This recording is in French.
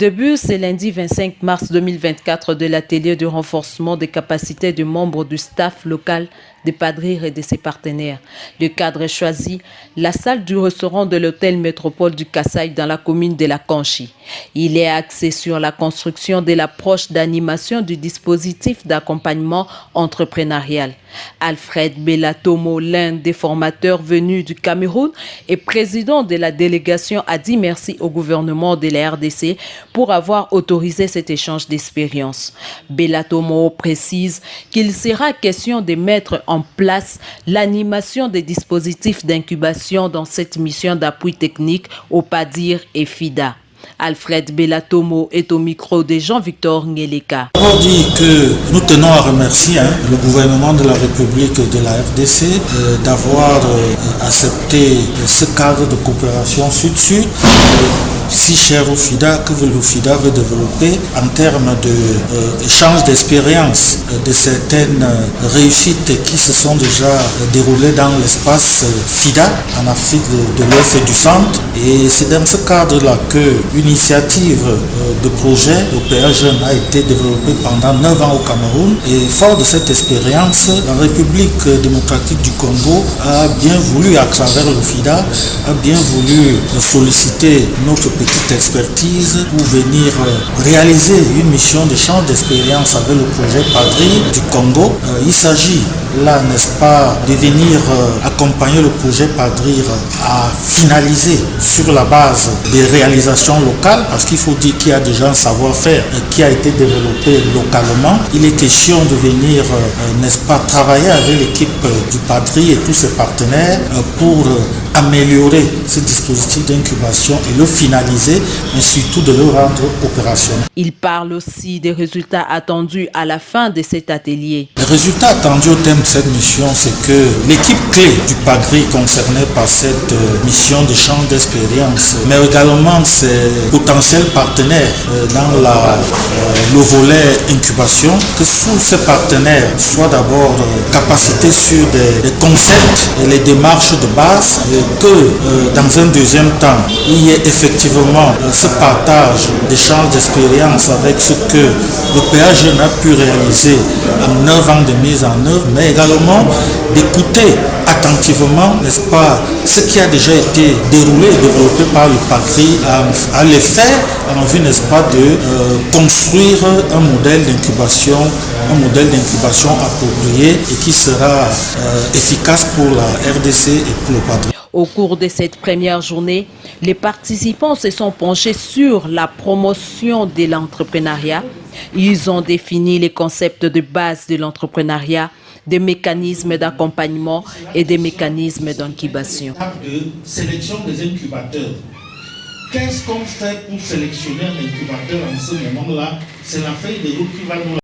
Début ce lundi 25 mars 2024 de l'atelier de renforcement des capacités des membres du staff local des Padrir et de ses partenaires. Le cadre est choisi, la salle du restaurant de l'hôtel Métropole du Kasaï dans la commune de la Kanchi. Il est axé sur la construction de l'approche d'animation du dispositif d'accompagnement entrepreneurial. Alfred Belatomo, l'un des formateurs venus du Cameroun et président de la délégation, a dit merci au gouvernement de la RDC pour avoir autorisé cet échange d'expériences. Belatomo précise qu'il sera question de mettre en place l'animation des dispositifs d'incubation dans cette mission d'appui technique au PADIR et FIDA. Alfred Belatomo est au micro de Jean-Victor Ngeleka. On dit que nous tenons à remercier le gouvernement de la République de la RDC d'avoir accepté ce cadre de coopération sud-sud si cher au FIDA, que le FIDA veut développer en termes d'échange d'expériences, de certaines réussites qui se sont déjà déroulées dans l'espace FIDA en Afrique de l'Ouest et du Centre. Et c'est dans ce cadre-là que l'initiative de projet OPA Jeune a été développée pendant 9 ans au Cameroun. Et fort de cette expérience, la République démocratique du Congo a bien voulu, à travers le FIDA, a bien voulu solliciter notre petite expertise pour venir réaliser une mission d'échange d'expérience avec le projet Padrir du Congo. Il s'agit là, n'est-ce pas, de venir accompagner le projet Padrir à finaliser sur la base des réalisations locales, parce qu'il faut dire qu'il y a déjà un savoir-faire qui a été développé localement. Il est question de venir, n'est-ce pas, travailler avec l'équipe du Padrir et tous ses partenaires pour améliorer ce dispositif d'incubation et le finaliser, mais surtout de le rendre opérationnel. Il parle aussi des résultats attendus à la fin de cet atelier. Les résultats attendus au terme de cette mission, c'est que l'équipe clé du Padrir concernée par cette mission d'échange d'expérience, mais également ses potentiels partenaires dans le volet incubation, que tous ces partenaires soient d'abord capacités sur des concepts et les démarches de base, que dans un deuxième temps, il y ait effectivement ce partage d'échange d'expérience avec ce que le PA Jeune a pu réaliser en 9 ans de mise en œuvre, mais également d'écouter attentivement, n'est-ce pas, ce qui a déjà été déroulé et développé par le Padrir, à les faire en vue, n'est-ce pas, de construire un modèle d'incubation approprié et qui sera efficace pour la RDC et pour le Padrir. Au cours de cette première journée, les participants se sont penchés sur la promotion de l'entrepreneuriat. Ils ont défini les concepts de base de l'entrepreneuriat, des mécanismes d'accompagnement et des mécanismes d'incubation. De sélection des incubateurs. Qu'est-ce qu'on fait pour sélectionner un incubateur en ce moment-là? C'est la feuille de route qui va nous